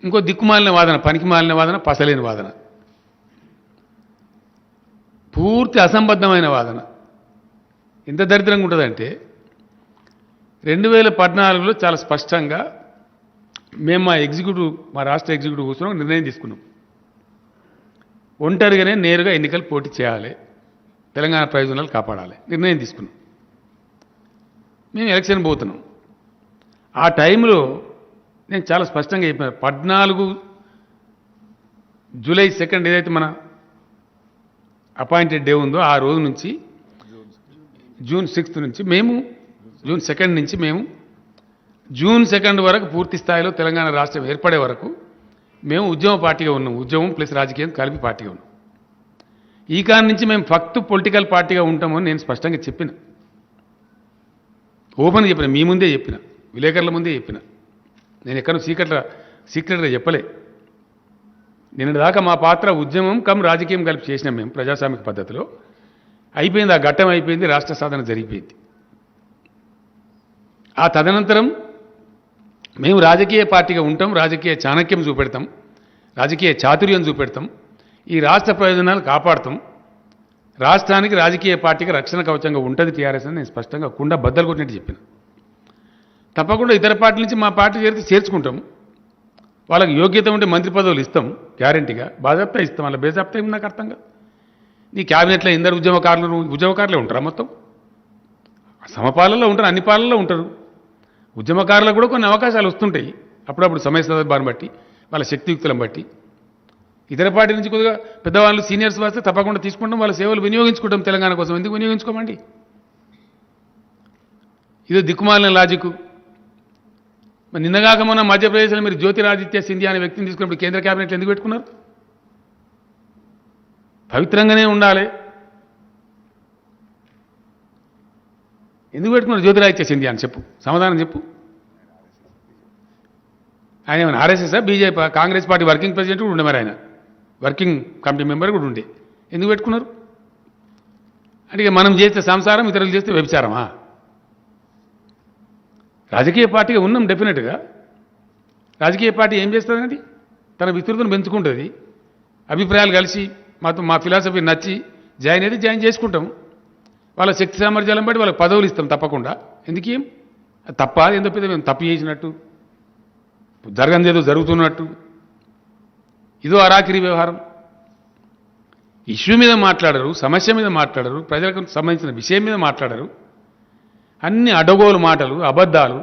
ఇంకో దిక్కుమాలిన వాదన, పనికి మాలిన వాదన, పసలేని వాదన, పూర్తి అసంబద్ధమైన వాదన. ఎంత దరిద్రంగా ఉంటుందంటే 2014లో చాలా స్పష్టంగా మేము మా రాష్ట్ర ఎగ్జిక్యూటివ్ కూర్చున్నాం, నిర్ణయం తీసుకున్నాం. ఒంటరిగానే నేరుగా ఎన్నికలు పోటీ చేయాలి, తెలంగాణ ప్రయోజనాలు కాపాడాలి నిర్ణయం తీసుకున్నాం. మేము ఎలక్షన్ పోతున్నాం. ఆ టైంలో నేను చాలా స్పష్టంగా చెప్పాను. 14 జూలై 2 ఏదైతే మన అపాయింటెడ్ డే ఉందో ఆ రోజు నుంచి జూన్ 6 నుంచి మేము జూన్ 2 నుంచి మేము జూన్ 2 వరకు పూర్తి స్థాయిలో తెలంగాణ రాష్ట్రం ఏర్పడే వరకు మేము ఉద్యమ పార్టీగా ఉన్నాం. ఉద్యమం ప్లస్ రాజకీయం కలిపి పార్టీగా ఉన్నాం. ఈ కారణం నుంచి మేము ఫక్త్ పొలిటికల్ పార్టీగా ఉంటామని నేను స్పష్టంగా చెప్పిన, ఓపెన్ చెప్పిన, మీ ముందే చెప్పిన, విలేకరుల ముందే చెప్పిన. నేను ఎక్కడ సీక్రెట్గా చెప్పలే. నిన్న దాకా మా పాత్ర ఉద్యమం కమ్ రాజకీయం కలిపి చేసినాం మేము ప్రజాస్వామిక పద్ధతిలో. అయిపోయింది, ఆ ఘట్టం అయిపోయింది, రాష్ట్ర సాధన జరిగిపోయింది. ఆ తదనంతరం మేము రాజకీయ పార్టీగా ఉంటాం, రాజకీయ చాణక్యం చూపెడతాం, రాజకీయ చాతుర్యం చూపెడతాం, ఈ రాష్ట్ర ప్రయోజనాలు కాపాడతాం, రాష్ట్రానికి రాజకీయ పార్టీకి రక్షణ కవచంగా ఉంటుంది టీఆర్ఎస్ అని నేను స్పష్టంగా కుండా బద్దలు కొట్టినట్టు చెప్పిన. తప్పకుండా ఇతర పార్టీల నుంచి మా పార్టీ చేర్చుకుంటాం. వాళ్ళకి యోగ్యత ఉంటే మంత్రి పదవులు ఇస్తాం, గ్యారంటీగా బాజాప్తా ఇస్తాం. వాళ్ళ బేజాప్తా ఏమి నాకు అర్థం కాదు. నీ క్యాబినెట్లో ఎందరు ఉద్యమకారులే ఉంటారా? మొత్తం సమపాలనలో ఉంటారు, అన్ని పాలనలో ఉంటారు. ఉద్యమకారులకు కూడా కొన్ని అవకాశాలు వస్తుంటాయి అప్పుడప్పుడు, సమయ సందర్భాన్ని బట్టి, వాళ్ళ శక్తియుక్తులను బట్టి. ఇతర పార్టీ నుంచి కొద్దిగా పెద్దవాళ్ళు సీనియర్స్ వస్తే తప్పకుండా తీసుకుంటాం, వాళ్ళ సేవలు వినియోగించుకుంటాం తెలంగాణ కోసం. ఎందుకు వినియోగించుకోమండి? ఇదో దిక్కుమాలిన లాజిక్. మరి నిన్నగాక మొన్న మధ్యప్రదేశ్లో మీరు జ్యోతిరాదిత్య సింధియా అనే వ్యక్తిని తీసుకున్నప్పుడు కేంద్ర క్యాబినెట్లో ఎందుకు పెట్టుకున్నారు? పవిత్రంగానే ఉండాలి. ఎందుకు పెట్టుకున్నారు జ్యోతిరాదిత్య సింధియా అని చెప్పు, సమాధానం చెప్పు. ఆయన ఏమైనా RSS, BJP, Congress party working president కూడా ఉండే, మరి ఆయన వర్కింగ్ కమిటీ మెంబర్ కూడా ఉండే. ఎందుకు పెట్టుకున్నారు? అంటే మనం చేస్తే సంసారం, ఇతరులు చేస్తే వ్యభిచారమా? రాజకీయ పార్టీగా ఉన్నాం డెఫినెట్గా. రాజకీయ పార్టీ ఏం చేస్తుందండి? తన విస్తృతిని పెంచుకుంటుంది. అభిప్రాయాలు కలిసి మా ఫిలాసఫీ నచ్చి జాయిన్ చేసుకుంటాం. వాళ్ళ శక్తి సామర్థ్యాలను బట్టి వాళ్ళకి పదవులు ఇస్తాం తప్పకుండా. ఎందుకేం తప్ప? ఎంతో పెద్ద మేము తప్పు చేసినట్టు, జరగనిది ఏదో జరుగుతున్నట్టు, ఇదో అరాకిరి వ్యవహారం. ఇష్యూ మీద మాట్లాడరు, సమస్య మీద మాట్లాడరు, ప్రజలకు సంబంధించిన విషయం మీద మాట్లాడరు. అన్ని అడగోలు మాటలు, అబద్ధాలు,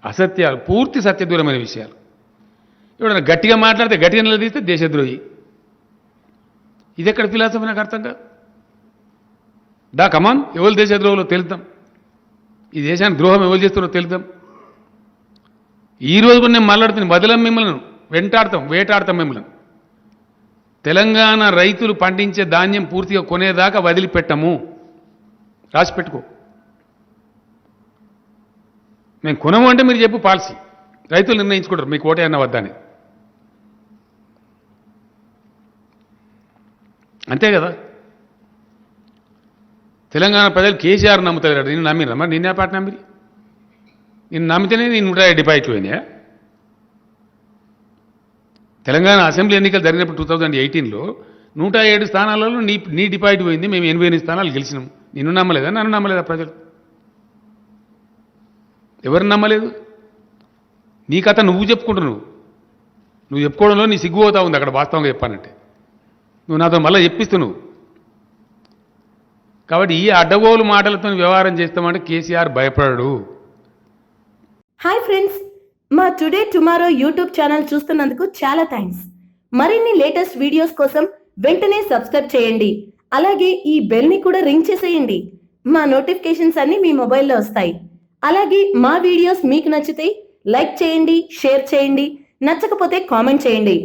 అసత్యాలు, పూర్తి సత్యదూరమైన విషయాలు. ఎవడన్నా గట్టిగా మాట్లాడితే గట్టిగా నిలదీస్తే దేశద్రోహి. ఇది ఎక్కడ ఫిలాసఫీ నాకు అర్థం కాదు. కమాన్, ఎవరు దేశద్రోహులో తెలుద్దాం, ఈ దేశానికి ద్రోహం ఎవరు చేస్తున్నారో తెలుద్దాం. ఈ రోజు కూడా నేను మాట్లాడుతున్న బదులం మిమ్మల్ని వేటాడతాం మిమ్మల్ని. తెలంగాణ రైతులు పండించే ధాన్యం పూర్తిగా కొనేదాకా వదిలిపెట్టము, రాసి పెట్టుకో. మేము కొనము అంటే మీరు చెప్పు పాలసీ, రైతులు నిర్ణయించుకుంటారు మీకు ఓటే అన్న వద్దని. అంతే కదా. తెలంగాణ ప్రజలు కేసీఆర్ నమ్ముతారు. నేను నమ్మినమ్మా, నిన్నే పాట నమ్మిరి. నేను నమ్మితేనే నేను 107 డిపాజిట్లు పోయినాయా? తెలంగాణ అసెంబ్లీ ఎన్నికలు జరిగినప్పుడు 2018లో 107 స్థానాలలో నీ డిపాజిట్ పోయింది. మేము 88 స్థానాలు గెలిచినాం. నిన్ను నమ్మలేదా, నన్ను నమ్మలేదా ప్రజలు? ఎవరు నమ్మలేదు? నీ కథ నువ్వు చెప్పుకుంటున్నావు. నువ్వు చెప్పుకోవడంలో నీ సిగ్గుపోతా ఉంది అక్కడ, వాస్తవంగా చెప్పానంటే. నువ్వు నాతో మళ్ళీ చెప్పిస్తున్నావు. కాబట్టి ఈ అడ్డగోలు మాటలతో వ్యవహారం చేస్తామంటే కేసీఆర్ భయపడడు. హాయ్ ఫ్రెండ్స్, మా టుడే టుమారో యూట్యూబ్ ఛానల్ చూస్తున్నందుకు చాలా థ్యాంక్స్. మరిన్ని లేటెస్ట్ వీడియోస్ కోసం వెంటనే సబ్స్క్రైబ్ చేయండి. అలాగే ఈ బెల్ ని కూడా రింగ్ చేసేయండి. మా నోటిఫికేషన్స్ అన్ని మీ మొబైల్లో వస్తాయి. అలాగే మా వీడియోస్ మీకు నచ్చితే లైక్ చేయండి, షేర్ చేయండి, నచ్చకపోతే కామెంట్ చేయండి.